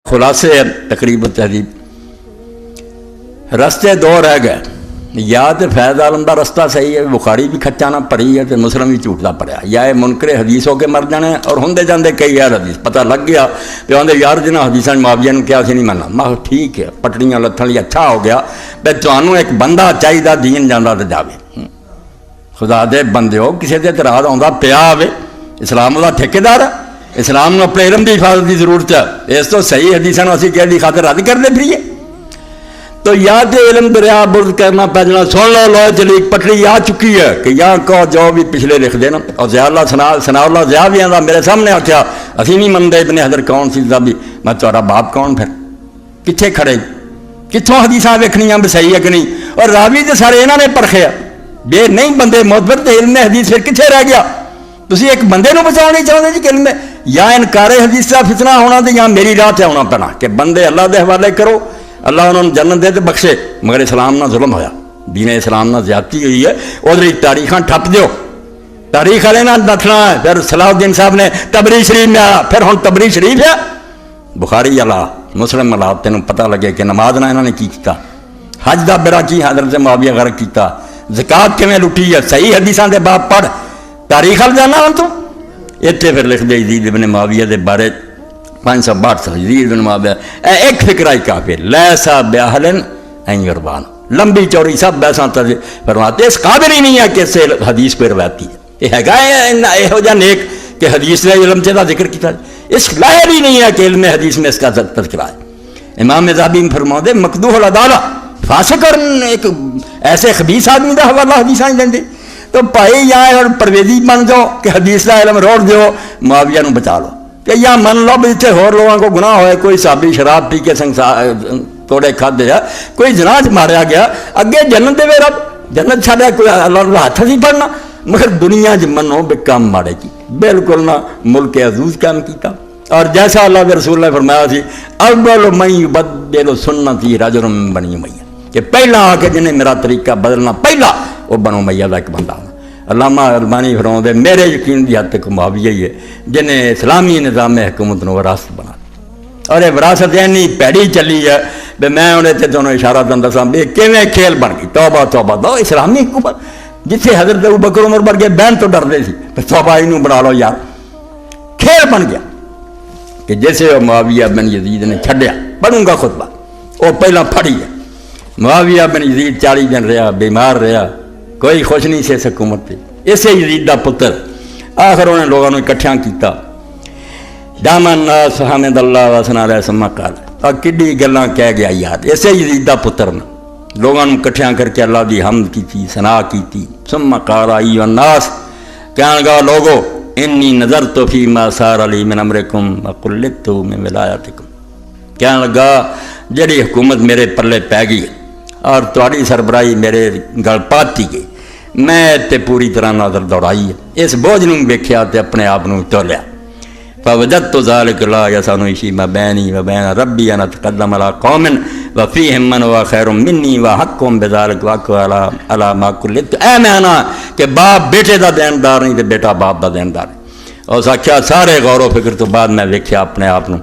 खुलासे तकरीब तहजीब रस्ते दो रह गए। या तो फैज़ आलम का रस्ता सही है, बुखारी भी खच्चा ना भरी है, तो मुस्लिम भी झूठता पढ़िया, या ये मुनकरे हदीस होकर मर जाने। और होंदे जाते कई यार हदीस पता लग गया तो आते यार जिन्हें हदीसा मुआविया ने क्या नहीं मनना। मैं ठीक है, पटड़ियाँ लथन लिए अच्छा हो गया भाई, तू एक बंदा चाहिए दीन जाना तो जाए। खुदा दे बंदे हो, किसी के इतराज आता पिया आवे, इस्लाम का ठेकेदार है, इस्लाम में अपने इलम की हिफाजत की जरूरत है। इस तो सही हदीसा असीं कहने की खातर रद्द करते फिरिए। तो या तो इलम दरिया बुर्द करना पैजना। सुन लो लो चली पटड़ी आ चुकी है कि या कहो जो भी पिछले लिख देना। और ज़ियाउल्लाह सनाउल्लाह ज़िया भी आंदा मेरे सामने आख्या असीं नहीं मनते इब्ने हज़र कौन सी भी। मैं तुहाडा बाप कौन, फिर कित्थे खड़े, कित्थों हदीसां वेखणियां भी सही है कि नहीं। और रावी तो सारे इन्होंने परखिया जे नहीं बंदे मोतबर तो इल्म हदीस फिर कित्थे रह गया। तुसीं एक बंदे नूं बचाउणा नहीं चाहुंदे जी कि इल्म या इनकारे हदीस का फितना होना तो या मेरी राह ते आउणा पैना कि बंदे अल्लाह के हवाले करो, अल्लाह उन्होंने जन्नत दे तो बख्शे। मगर इस्लाम ना जुल्म होया, दीन इस्लाम ना ज्यादती हुई है। उधर तारीखां ठप दो, तारीख वाले ना नथना है। फिर सलाउद्दीन साहब ने तबरी शरीफ में आया, फिर हम तबरी शरीफ है बुखारी अला मुस्लिम अला तेन पता लगे कि नमाज ना इन्होंने की किया, हज का बेड़ा की हजरत मुआविया गर्क किया, ज़कात किवें लुटी है, सही हदीसां दे बाप पढ़, तारीख वाल जाना हम तू। इतने फिर लिखते यजीद इब्ने मुआविया के बारे 562 यजीद इब्ने मुआविया एक फिक्रा ही काफी लैसा ब्याहलन युरबान, लंबी चौड़ी सब बैसा फरमाते इस काबिल ही नहीं है कि इससे हदीस कोई रवायती है। यह यहो जिहा नेक कि हदीस के इलम से जिक्र किया, इस लायक ही नहीं है कि इल्म हदीस में इसका तज़किरा है। इमाम ज़हाबी में फरमाते मकदूहुल अदाला, फासिक और एक ऐसे खबीस आदमी का हवाला हदीस नहीं देंगे। तो भाई या और परवेजी बन जाओ कि हदीस का इलम रोड़ दो, मुआविया नूं बचा लो। कि या मन लो भी इतने होर लोगों को गुनाह होए, कोई साबी शराब पी के संसार तोड़े खाधे आ, कोई जनाज मारिया गया, अगे जन्नत देवे रब, जन्नत छाड़िया कोई अल्लाह हथ नहीं पढ़ना। मगर दुनिया च मनो भी काम माड़े की बिल्कुल ना, मुल्क अजूज काम किया। और जैसा अल्लाह के रसूल ने फरमाया थी अव्वल मई बदलो सुन्नती रजुल बनी मैया, कि पहला आके जिन्हें मेरा तरीका बदलना पहला वो बनो मैया का एक बंदा होना। अल्लामा अलबानी फरमाते मेरे यकीन की हद तक मुआविया ही है जिन्हें इस्लामी निज़ाम हुकूमत को विरासत बना। और ये विरासत इन्नी भैड़ी चली है भी मैं उन्हें दोनों इशारा तुम दसा भी किवें खेल बन गई। तौबा तौबा दो इस्लामी हुकूमत, जिथे हज़रत अबू बकर उमर वर्गे बहन तो डरते थे, तौबा इनू बना लो यार, खेल बन गया। कि जैसे मुआविया बिन यजीद ने छड्या, पढ़ूंगा खुतबा, वो पहला फड़ी है। मुआविया बिन यजीद 40 दिन रहा, बीमार रहा, कोई खुश नहीं से इस हुकूमत से। इसे यजीद का पुत्र आखिर उन्हें लोगों ने इकट्ठा किया, दामन नास हमिदल्लाह वसना अलैहि सम्मा काल, और किड्डी गल्लां कह गया यार। इसे यजीद का पुत्र ने लोगों ने इकट्ठा करके अल्लाह की हमद की, सना की। सम्मा काल आई नास, कहने लगा लोगो इन्नी नज़र तो फी मासार अली मिन अमरिकुम वकुल्लित तो में विलायतिकुम, कहने लगा जड़ी हुकूमत मेरे पल्ले पै गई और तुहाड़ी सरबराही मेरे गल पाती गई, मैं इत्ते पूरी तरह नज़र दौड़ाई है, इस बोझ नूं वेख्या ते अपने आप नूं तोलिया। फवजदतु ज़ालिका ला यसनु इशी मा बैनी व बैन रब्बी अन अतक़द्दम अला कौमिन व फ़ीहिम मन हुवा खैरुम मिन्नी व हक़्क़ुम बिज़ालिका व अला मा कुल्लित। ऐ मैना कि बाप बेटे का देनदार नहीं तो बेटा बाप का देनदार। और आख्या सारे गौर व फिक्र तो बाद मैं वेख्या अपने आप नूं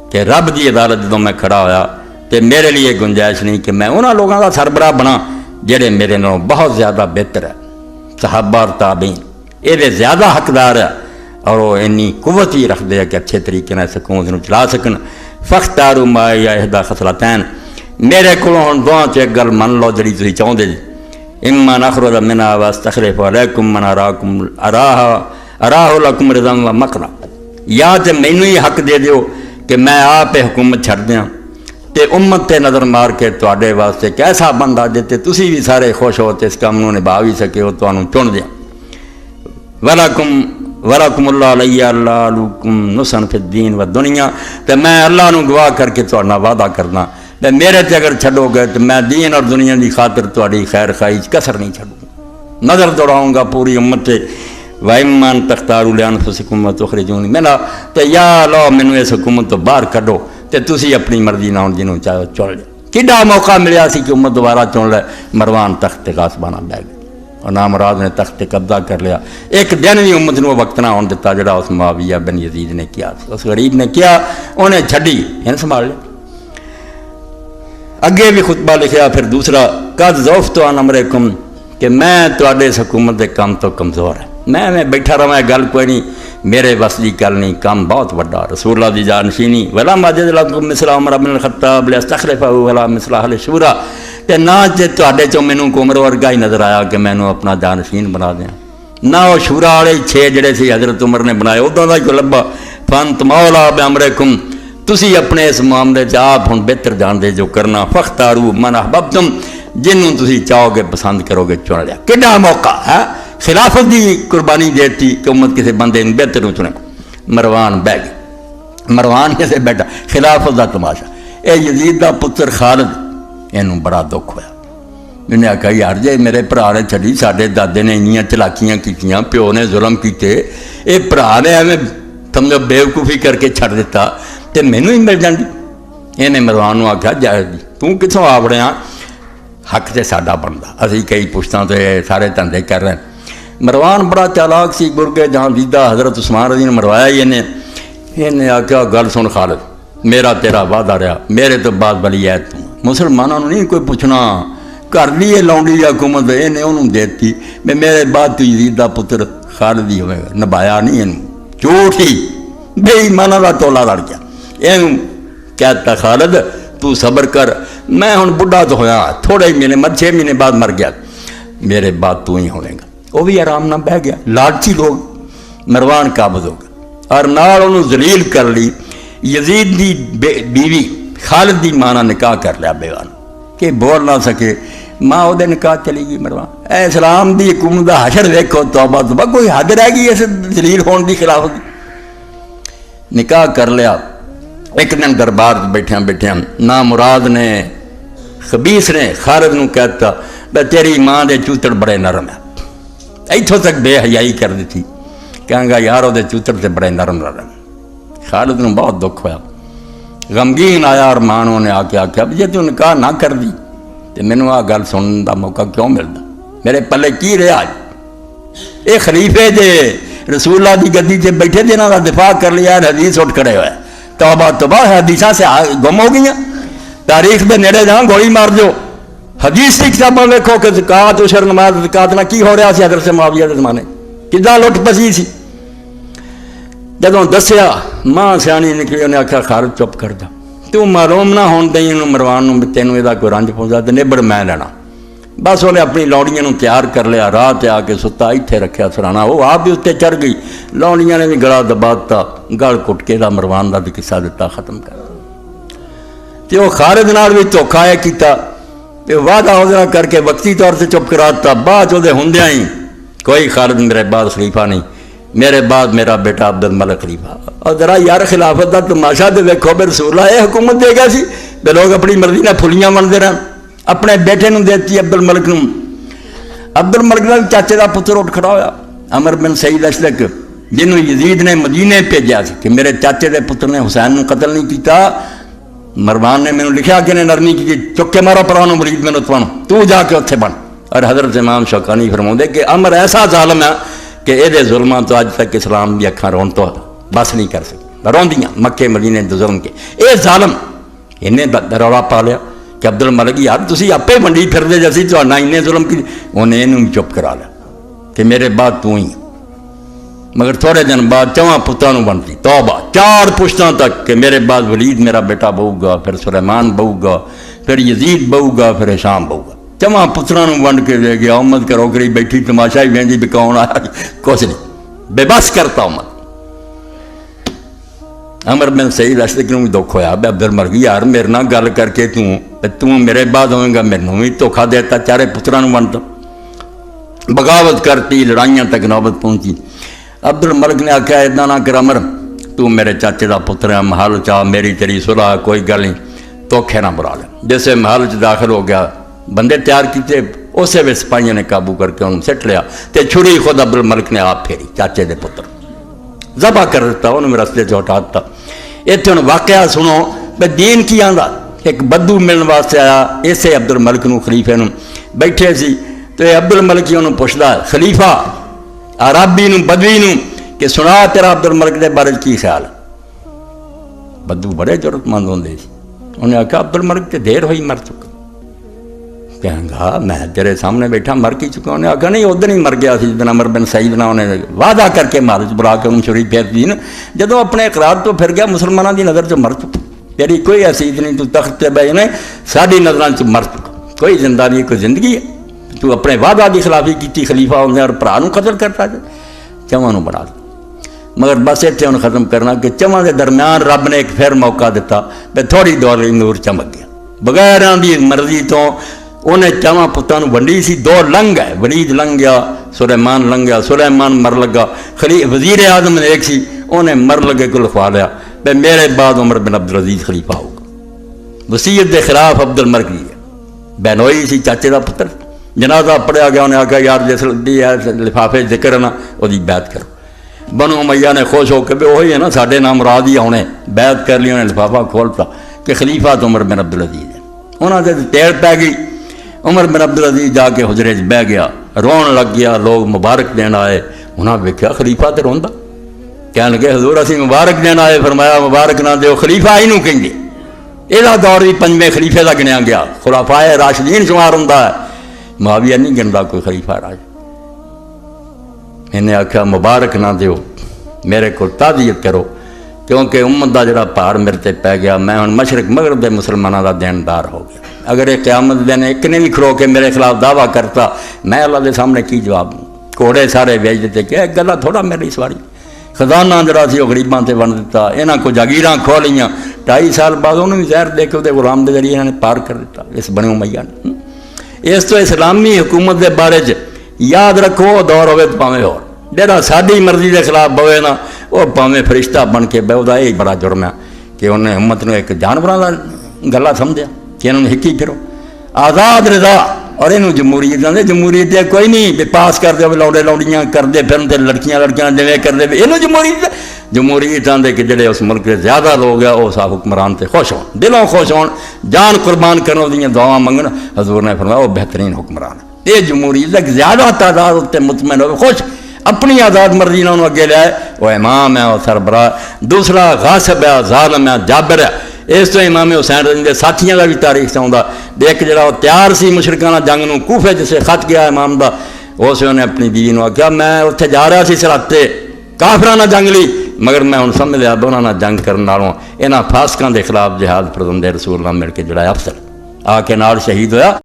कि रब की अदालत जदों मैं खड़ा होया तो मेरे लिए गुंजाइश नहीं कि मैं उन्होंने लोगों का सरबराह बना जेड़े मेरे नालों बहुत ज़्यादा बेहतर है। सहाबा और ताबीन ये ज़्यादा हकदार है और वो इन्नी कुव्वत ही रखते हैं कि अच्छे तरीके से हुकूमत को चला सकन। फ़ख्तारू मा यहदा खसलतैन, मेरे को हुण दोवां च एक गल मन लो जी तुसीं चाहुंदे जी, इम्मा नखरुज मिन्हा वस्तखलिफ अलैकुम मन अराहु लकुम रिज़न व मकरा, या तो मैनू ही हक दे दिओ कि मैं आप हुकूमत छड्ड दियां ते उम्मत ते नज़र मार के तुहाडे वास्ते एक ऐसा बंदा देते तुसी भी सारे खुश हो तो इस काम नूं निभा भी सके हो, तुहानूं चुन दियां। वलकुमुल्लाह अलैया लकुम नुसन फिद्दीन व दुनिया, तो मैं अल्लाह नूं गवाह करके तुहाडे नाल वादा करना ते मेरे ते अगर छड्डोगे तो मैं दीन और दुनिया की खातिर तुहाडी खैर खाई कसर नहीं छड्डूंगा, नज़र दौड़ाऊँगा पूरी उम्मत से। वाइमान तख्तारू लिअनफुसिकुम व तुखरिजूनी मिन्हा, तो या लो मैनू इस हुकूमत तो बाहर कड्डो तो तुसी अपनी मर्जी नाल जिन्हों चाहो चुन लो। किड्डा मौका मिलिया सी कि उम्मत दोबारा चुन ले, मरवान तख्त गासबाना बह गए ना मुराद ने तख्त कब्जा कर लिया। एक दिन भी उम्मत को वक्त ना आने दिता जड़ा उस मुआविया बिन यजीद ने किया। उस गरीब ने किया, उन्हें छड़ी इन संभाल लिया। अगे भी खुतबा लिखा फिर दूसरा, कद ज़ौफ़ तो अन अमरिकुम, कि मैं तुहाडे इस हुकूमत के काम तो कमज़ोर है। मैं बैठा रहा, गल कोई नहीं, मेरे बस की गल नहीं, काम बहुत वड्डा। रसूलुल्लाह दी जानशीनी वला माजिद लकुम मिसला उमर बिन खत्ताब लियस्तखलिफहु वला मिसला अहले शूरा, ते ना जे तुहाडे चों मैनूं कोई उमर वर्गा ही नज़र आया कि मैनूं अपना जानशीन बना दें, ना वो शूरा वाले 6 जड़े सी हज़रत उमर ने बनाए उदां दा कोई लब्भा। फंत मौला बिअमरिकुम, तुसी अपने इस मामले च आप हुण बेहतर जानदे जो करना। फख्तारू मन अहबब्तुम, जिन्हों तुसी चाहोगे पसंद करोगे चुन लिया। कितना मौका है, खिलाफत की कुर्बानी देती कि उम्मत किसी बंदे बेहतर चुने। मरवान बह गए, मरवान कैसे बैठा, खिलाफत का तमाशा। यह यजीद का पुत्र खालिद, इनू बड़ा दुख होया। मैंने आखा यार जे मेरे भरा ने छड़ी, साडे दादे ने इन्नियां चलाकियां कीतियां, प्यो ने जुल्म किए, ये भरा ने एवं समझो बेवकूफ़ी करके छड़ दिता तो मैनू ही मिल जाती। इन्हें मरवान आख्या जाए तू कितों आ वड़िया, हक तो साडा बनता, असी कई पुश्तां तो सारे धंधे कर रहे हैं। मरवान बड़ा चालाक सी, गुरगे जहाँ दीदा हज़रत उस्मान रज़ी ने मरवाया ही इन्हें आख्या गल सुन खालिद, मेरा तेरा वादा रहा, मेरे तो बाद बली है तू। मुसलमानों नहीं कोई पूछना, घर ली है लौंडी हुकूमत, इन्हें उन्होंने देती, मैं मेरे बाद तू यजीद का पुत्र खालिद ही होगा। नभाया नहीं इनू, झूठ ही बेईमाना का टोला लड़ गया। इनू कहता खालिद तू सबर कर, मैं हुण बुढ़ा तो होया, थोड़े ही महीने 6 महीने बाद मर गया, मेरे बाद तू ही होवेगा। वह भी आराम ना बह गया। लालची लोग, मरवान काबज हो गया और नाल उन्होंने जलील कर ली। यजीद की बीवी खालिद की मां नाल निकाह कर लिया बेगान, कि बोल ना सके, मां वो निकाह चली गई। मरवान ए इस्लाम की हुकूमत का हशर देखो, तौबा तौबा, कोई हद रह गई इस जलील होने की खिलाफत। निकाह कर लिया। एक दिन दरबार बैठिया बैठिया ना मुराद ने खबीस ने खालिद नूं कहता मैं तेरी मां दे चूतड़ बड़े नरम है। इत्थों तक बेहयाई कर दी, कहंगा यार वो चूतड़ से बड़े नरम नरम। खालिद नूं बहुत दुख होया, गमगीन आया और मां ने आके आख्या जे तू निकाह ना कर दी तो मैनू आ गल सुनने का मौका क्यों मिलता, मेरे पल्ले की रहा। ये खलीफे जे रसूलुल्लाह की गद्दी से बैठे थे, इन्हों का दिफा कर लिया, हदीस उठ खड़े हुए, तौबा तौबा हदीसा से गुम हो गई। तारीख के नेड़े जहाँ गोली मार दो, हदीस की किताबों देखो कि ज़कात उशर नमाज ज़कात ना की हो रहा है। हज़रत मुआविया के ज़माने किदा लुट पसी सी। जदों दसिया मां सियाणी निकली, उन्हें आख्या खालिद चुप कर जा, तू मालूम ना होने दई मरवान तेनों यदा कोई रंज पहुंचा तो निबड़ मैं लेना। बस उन्हें अपनी लौड़ियां तैयार कर लिया, राह ते आके सुता इत्थे रखा सराना, वो आप भी उत्ते चढ़ गई, लौड़ियां ने भी गला दबा दिता, गल कुट के मरवान का भी किस्सा दिता, खत्म कर। तो वह खालिद नाल भी धोखा है किया, वादा वह करके वक्ती तौर से चुप करा दिता। बाद वो होंदिया ही कोई खालिद मेरे बाद खलीफा नहीं, मेरे बाद मेरा बेटा अब्दुल मलिक खलीफा। और जरा यार खिलाफत का तमाशा तो देखो, फिर रसूलुल्लाह ये हुकूमत दे गया सी, लोग अपनी मर्जी ने फुलियां बनते रहन। अपने बेटे नूं देती अब्दुल मलिक नूं। अब्दुल मलिक का चाचे का पुत्र उठ खड़ा होया, अमर बिन सईद अशरक, जिन्होंने यजीद ने मदीने भेजा कि मेरे चाचे के पुत्र ने हुसैन नूं कतल नहीं किया। मरवान ने मैंने लिखा कि नरमी की, चुक के मारा परानों मुरीद मैंने उत्पन्न, तू जाके उत्थे बन। और हज़रत इमाम शौकानी फरमाते कि अमर ऐसा जालम है कि ये जुल्मां तो अज तक इस्लाम की अखां रोन तो बस नहीं कर सकती, रोंदियां मक्के मदीने जुल्म के। ये जालम इन्हें रौला पा लिया कि अब्दुल मलिक यार तुसी आपे वंडी फिरदे जैसी तुहाडा इन्ने जुल्म की। उन्हें इनू भी चुप करा लिया कि मेरे बाद तू ही। मगर थोड़े दिन बाद 4 पुत्रों बनती तौबा, 4 पुश्तां तक कि मेरे बाद वलीद मेरा बेटा बहूगा, फिर सुलेमान बहूगा, फिर यजीद बहूगा, फिर हिशाम बहूगा। 4 पुत्रों वंड के ले गया। उम्मत करो करी बैठी तमाशा ही वेंदी भी कौन आया, कुछ नहीं, बेबस करता उम्मत। अमर बिन सईद अशरक नूं भी दुख होया, अब्दुल मलिक यार मेरे नाल गल करके तू मेरे बाद होएगा, मैनू भी धोखा देता, 4 पुत्रों वंड बगावत करती, लड़ाइयां तक नौबत पहुंची। अब्दुल मलिक ने आख्या इदा ना कर अमर, तू मेरे चाचे का पुत्र है, महल चाह मेरी तेरी सुलह, कोई गल नहीं, धोखे ना बुरा ले। जैसे महल च दाखिल हो गया, बंदे तैयार किए, उस वे सिपाहियों ने काबू करके उन्होंने सिट लिया, तो छुरी खुद अब्दुल मलिक ने आप फेरी, चाचे के पुत्र जबा कर दिता, उन्होंने रस्ते च हटा दिता। इतने हम वाकया सुनो भाई दीन की आंदा। एक बद्दू मिलने वास्ते आया, इसे अब्दुल मलिक नूं खलीफे नूं बैठे सी, तो यह अब्दुल मलिक जी उन्होंने पुछदा खलीफा अराबी नूं बदवी नूं कि सुना तेरा अब्दुल मलिक के बारे की ख्याल। बद्दू बड़े जरूरतमंद होंगे सी। उन्हें आख्या अब्दुल मलिक तो देर हुई मर चुका। कहेंगा मैं तेरे सामने बैठा मर की चुका। उन्हें आख्या नहीं उधर ही मर गया सी जिस दिन अमर बिन सईद ना उन्हें वादा करके मार च बुला के उन्हें छुरी फेर दी न जो अपने इकरार तो फिर गया मुसलमानों की नज़र च मर चुका। तेरी कोई हैसीयत नहीं, तू तख्त से बह ने साड़ी नज़र च मर चुका। कोई जिंदा नहीं, कोई जिंदगी है। तू अपने वादा की खिलाफी की खलीफा होंगे और भरा कतल करता जाए चवां बना दे। मगर बस इतने उन्हें खत्म करना कि चवां के दरम्यान रब ने एक फिर मौका दिता भी थोड़ी दौर नूर चमक गया बगैर की मर्जी तो। उन्हें चवां पुत्रों वंडी सी, दो लंघ है, वलीद लंघ गया, सुलेमान लंघ गया, सुलेमान मर लगा। वजीर आजम एक सी, उन्हें मर लगे को लिखवा लिया भाई मेरे बाद उमर बिन अब्दुल अजीज खलीफा होगा। वसीयत के खिलाफ अब्दुल मर गई है। बहनोई सी चाचे का पुत्र, जनाजा पढ़िया गया। उन्हें आख्या यार जिस लिफाफे जिक्र ना वही बैत करो। बनो उमैया ने खुश होकर भी वही है ना साढ़े नाम मुराद ही आने, बैत कर ली। उन्हें लिफाफा खोलता कि खलीफा तो उमर बिन अब्दुल अजीज है। उन्होंने तेड़ पै गई। उमर बिन अब्दुल अजीज जाके हुजरे च बह गया, रोन लग गया। लोग मुबारक देन आए। उन्हें वेख्या खलीफा तो रोंदा। कह लगे हजूर असीं मुबारक देन आए। फरमाया मुबारक ना दो, खलीफा इनू कहेंगे। यदा दौर भी पंजवें खलीफे का गिनिया गया। खुलाफाए राशिदीन शुमार होंदा है। मुआविया नहीं गिनता कोई खलीफा राज। इन्हें आख्या मुबारक ना दो, मेरे को ताज़ियत करो क्योंकि उम्मत का जोड़ा भार मेरे ते पै गया। मैं हम मशरक मगरब के मुसलमानों का देनदार हो गया। अगर एक क़यामत दिन एक ने भी खड़ो के मेरे खिलाफ दावा करता, मैं अल्लाह के सामने की जवाब दूँ। घोड़े सारे बेच दिते कि एक गल थोड़ा मेरी सवारी। खजाना जरा सी गरीबों से वंड दिता। इन्हों को जागीर खो लियाँ। 2.5 साल बाद उन्होंने भी जहर दे के वो गुलाम के जरिए इन्होंने पार कर दिता इस बने उमैया ने। इस तो इस्लामी हुकूमत के बारे याद रखो दौर हो भावें हो जरा साड़ी मर्जी के खिलाफ बवे ना वो भावें फरिश्ता बन के बहदा। यही बड़ा जुर्म है कि उन्हें उम्मत ने एक जानवरों का गला समझा कि इन्होंने हिकी फिरो आज़ाद रजा। और इनू जमहूरीत आते। जमहूरीत कोई नहीं पास कर दे लौड़े लौड़ियाँ करते फिर लड़कियां लड़कियां जिमें करते इनू जमहूरीत। जमहूरीत आते कि जोड़े उस मुल्क के ज़्यादा लोग है उस हुक्मरान से खुश हो, दिलों खुश हो, जान कुर्बान करने दी दुआवां मंगन। हजूर ने फरमाया वो बेहतरीन हुक्मरान है। ये जमहूरीत ज़्यादा तादाद उत्ते मुतमइन हो खुश अपनी आज़ाद मर्जी ने अगे लियाए। वह इमाम है, वह सरबराह। दूसरा गासिब है, जालिम है, जाबिर है। इस तो इमाम हुसैन रज़ी के साथियों का भी तारीख से आता। एक जो तैयार सी मुशरकां नाल जंग नूं कूफे जिसे खत गया इमाम का उस उन्हें अपनी बीवी ने आख्या मैं उत्थे जा रहा सी सराते काफिरां नाल जंग ली मगर मैं हुण समझ लिया उन्हां नाल जंग करन नालों इन्हां फासकां के खिलाफ जिहाद फरज़ंदे रसूल नाल मिल के जोड़ा अफसर आके नाल शहीद होया।